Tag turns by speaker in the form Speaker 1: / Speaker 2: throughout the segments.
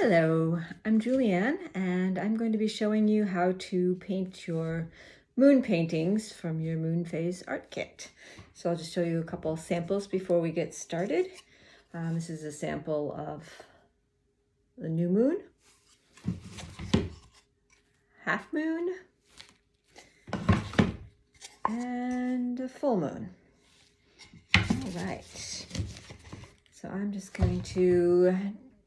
Speaker 1: Hello, I'm Julianne, and I'm going to be showing you how to paint your moon paintings from your Moon Phase art kit. So I'll just show you a couple samples before we get started. This is a sample of the new moon, half moon, and a full moon. All right, so I'm just going to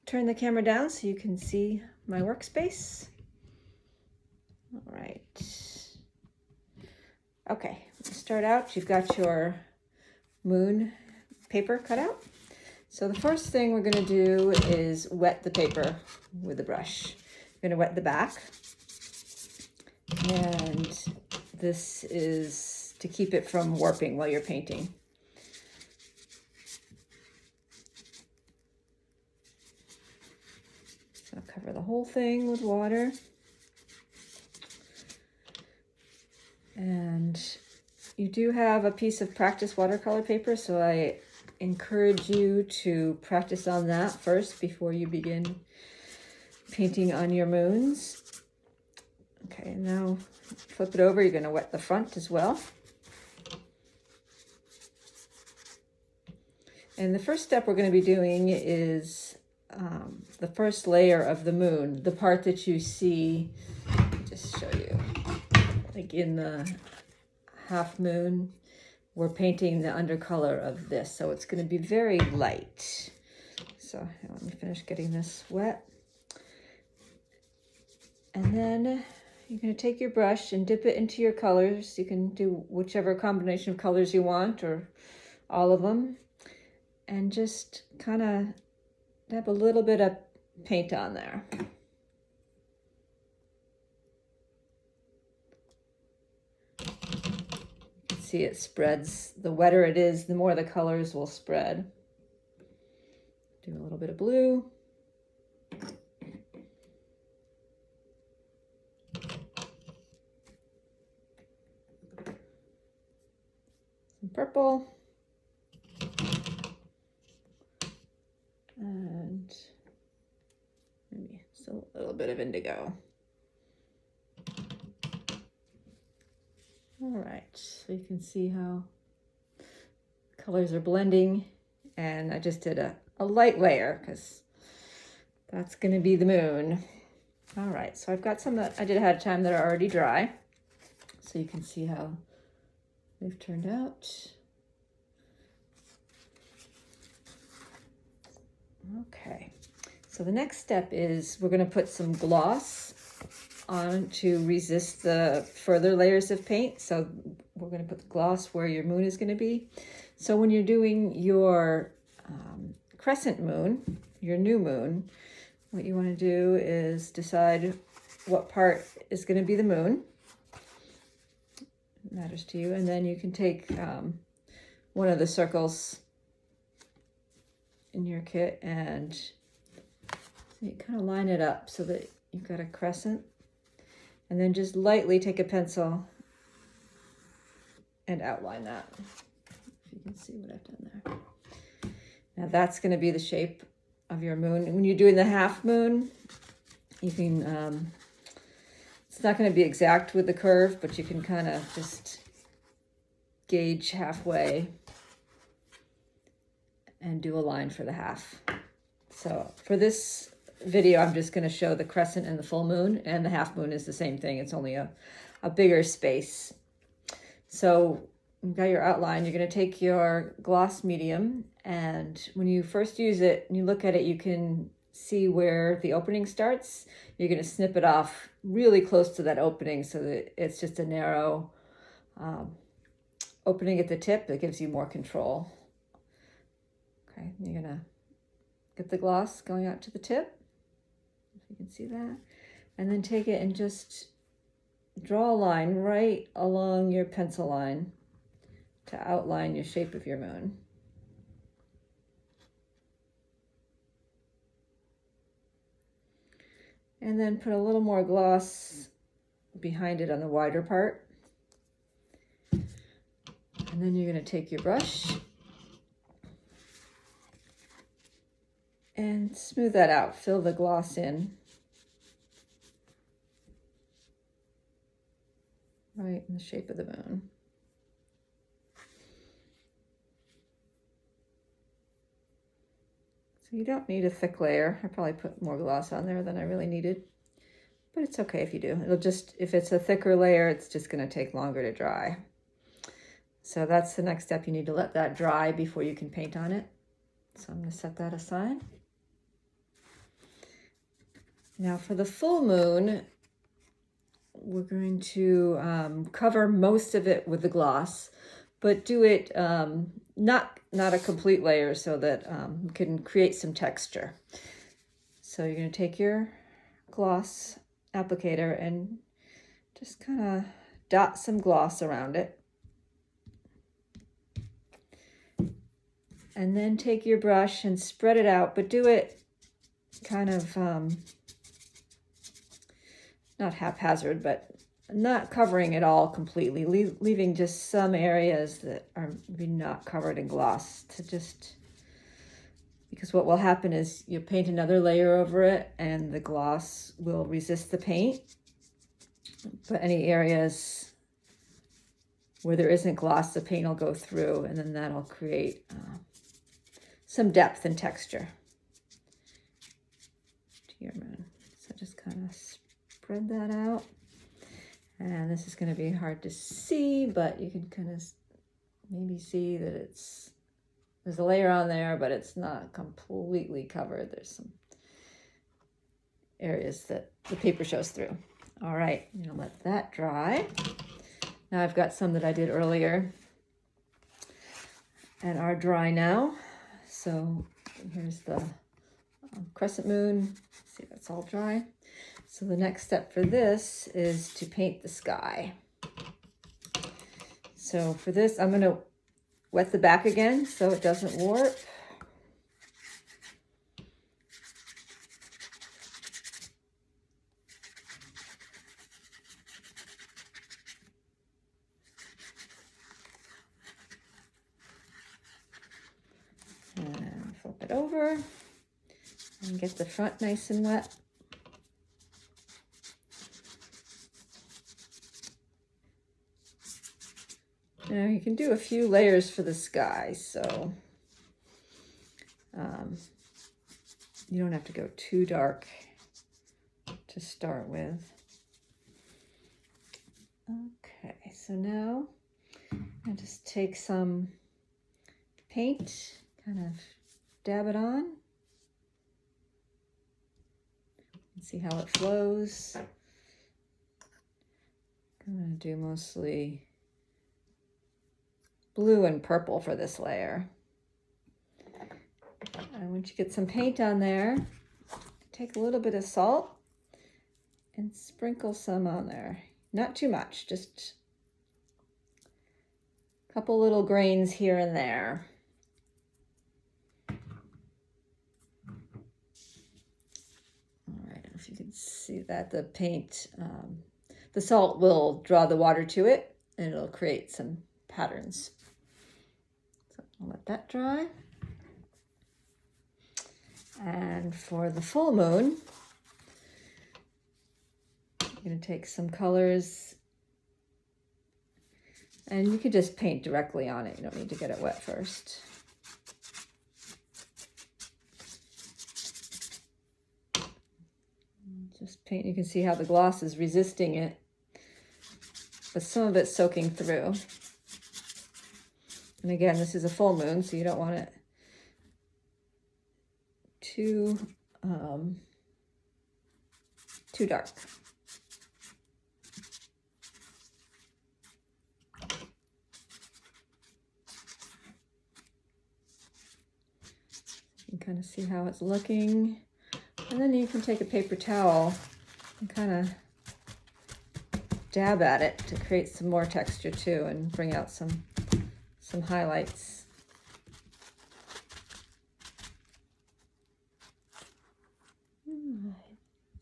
Speaker 1: turn the camera down so you can see my workspace. All right. Okay, to start out, you've got your moon paper cut out. So the first thing we're going to do is wet the paper with a brush. You're going to wet the back. And this is to keep it from warping while you're painting. So I'll cover the whole thing with water. And you do have a piece of practice watercolor paper, so I encourage you to practice on that first before you begin painting on your moons. Okay, now flip it over. You're going to wet the front as well. And the first step we're going to be doing is the first layer of the moon, the part that you see, just show you, like in the half moon, we're painting the undercolor of this. So it's going to be very light. So let me finish getting this wet. And then you're going to take your brush and dip it into your colors. You can do whichever combination of colors you want, or all of them. And just kind of dab a little bit of paint on there. You can see it spreads. The wetter it is, the more the colors will spread. Do a little bit of blue. Some purple. And maybe still a little bit of indigo. All right, so you can see how colors are blending, and I just did a light layer because that's going to be the moon. All right, so I've got some that I did ahead of time that are already dry, so you can see how they've turned out. Okay, so the next step is we're going to put some gloss on to resist the further layers of paint. So we're going to put the gloss where your moon is going to be. So when you're doing your crescent moon, your new moon, what you want to do is decide what part is going to be the moon. It matters to you. And then you can take one of the circles in your kit and you kind of line it up so that you've got a crescent, and then just lightly take a pencil and outline that. If you can see what I've done there. Now that's going to be the shape of your moon. And when you're doing the half moon, you can, it's not going to be exact with the curve, but you can kind of just gauge halfway and do a line for the half. So for this video, I'm just going to show the crescent and the full moon, and the half moon is the same thing. It's only a bigger space. So you've got your outline. You're going to take your gloss medium, and when you first use it and you look at it, you can see where the opening starts. You're going to snip it off really close to that opening so that it's just a narrow opening at the tip that gives you more control. Okay, you're going to get the gloss going out to the tip, if you can see that, and then take it and just draw a line right along your pencil line to outline your shape of your moon. And then put a little more gloss behind it on the wider part. And then you're going to take your brush And smooth that out, fill the gloss in. Right in the shape of the moon. So you don't need a thick layer. I probably put more gloss on there than I really needed, but it's okay if you do. It'll just, if it's a thicker layer, it's just gonna take longer to dry. So that's the next step. You need to let that dry before you can paint on it. So I'm gonna set that aside. Now for the full moon, we're going to cover most of it with the gloss, but do it not a complete layer so that you can create some texture. So you're going to take your gloss applicator and just kind of dot some gloss around it. And then take your brush and spread it out, but do it kind of not haphazard, but not covering it all completely, leaving just some areas that are maybe not covered in gloss, to just, because what will happen is you'll paint another layer over it and the gloss will resist the paint. But any areas where there isn't gloss, the paint will go through, and then that'll create some depth and texture to your moon. So just kind of spread that out. And this is going to be hard to see, but you can kind of maybe see that there's a layer on there, but it's not completely covered. There's some areas that the paper shows through. All right, I'm going to let that dry. Now I've got some that I did earlier and are dry now. So here's the crescent moon. See, that's all dry. So the next step for this is to paint the sky. So for this, I'm going to wet the back again so it doesn't warp. And flip it over and get the front nice and wet. Now you can do a few layers for the sky, so you don't have to go too dark to start with. Okay, so now I just take some paint, kind of dab it on, and see how it flows. I'm going to do mostly blue and purple for this layer. And once you get some paint on there, take a little bit of salt and sprinkle some on there. Not too much, just a couple little grains here and there. All right, if you can see that the paint, the salt will draw the water to it and it'll create some patterns. So I'll let that dry. And for the full moon, I'm going to take some colors, and you can just paint directly on it. You don't need to get it wet first. Just paint. You can see how the gloss is resisting it, but some of it's soaking through. And again, this is a full moon, so you don't want it too dark. You can kind of see how it's looking. And then you can take a paper towel and kind of dab at it to create some more texture too and bring out some highlights.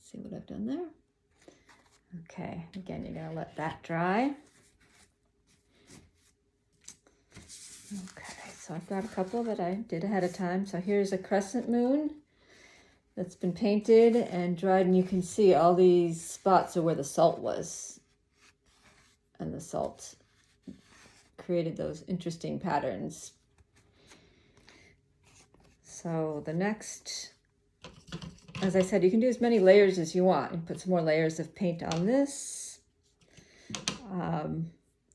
Speaker 1: See what I've done there? Okay, again, you're gonna let that dry. Okay, so I've got a couple that I did ahead of time. So here's a crescent moon that's been painted and dried, and you can see all these spots are where the salt was. And the salt created those interesting patterns. So the next, as I said, you can do as many layers as you want and put some more layers of paint on this.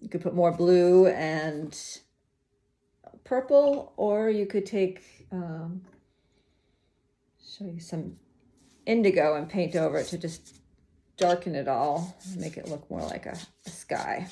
Speaker 1: You could put more blue and purple, or you could take, show you some indigo and paint over it to just darken it all, make it look more like a sky.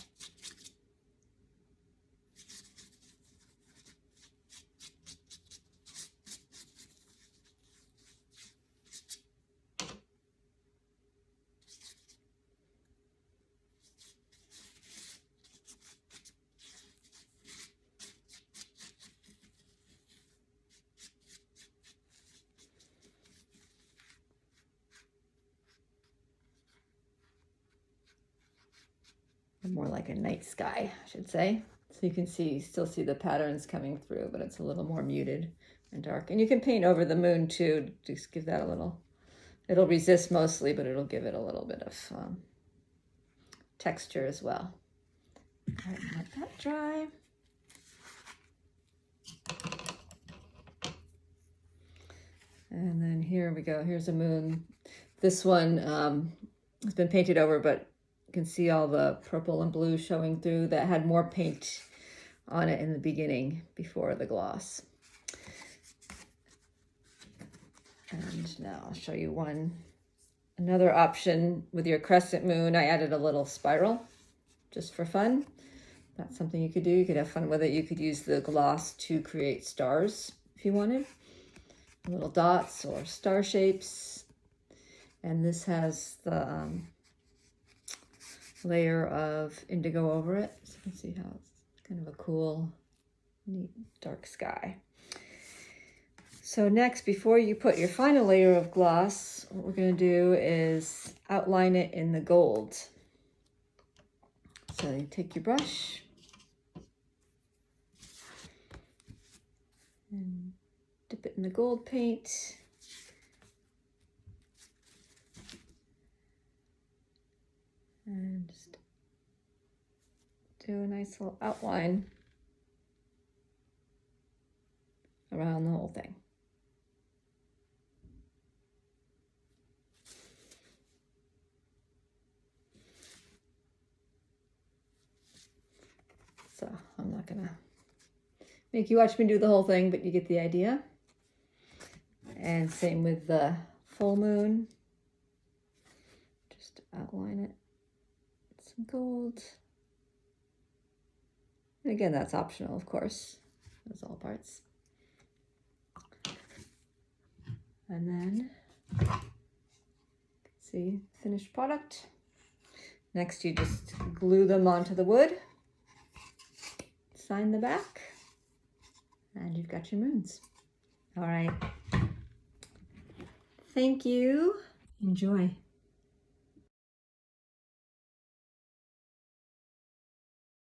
Speaker 1: More like a night sky, I should say. So you can see, still see the patterns coming through, but it's a little more muted and dark. And you can paint over the moon too, just give that a little, it'll resist mostly, but it'll give it a little bit of texture as well. All right, let that dry. And then here we go, here's a moon. This one has been painted over, but you can see all the purple and blue showing through. That had more paint on it in the beginning before the gloss. And now I'll show you another option with your crescent moon. I added a little spiral just for fun. That's something you could do. You could have fun with it. You could use the gloss to create stars if you wanted. Little dots or star shapes. And this has the layer of indigo over it. So you can see how it's kind of a cool, neat, dark sky. So next, before you put your final layer of gloss, what we're going to do is outline it in the gold. So you take your brush and dip it in the gold paint. And just do a nice little outline around the whole thing. So I'm not gonna make you watch me do the whole thing, but you get the idea. And same with the full moon. Just outline it. Some gold. And again, that's optional, of course. Those all parts. And then, see, finished product. Next, you just glue them onto the wood. Sign the back. And you've got your moons. All right. Thank you. Enjoy.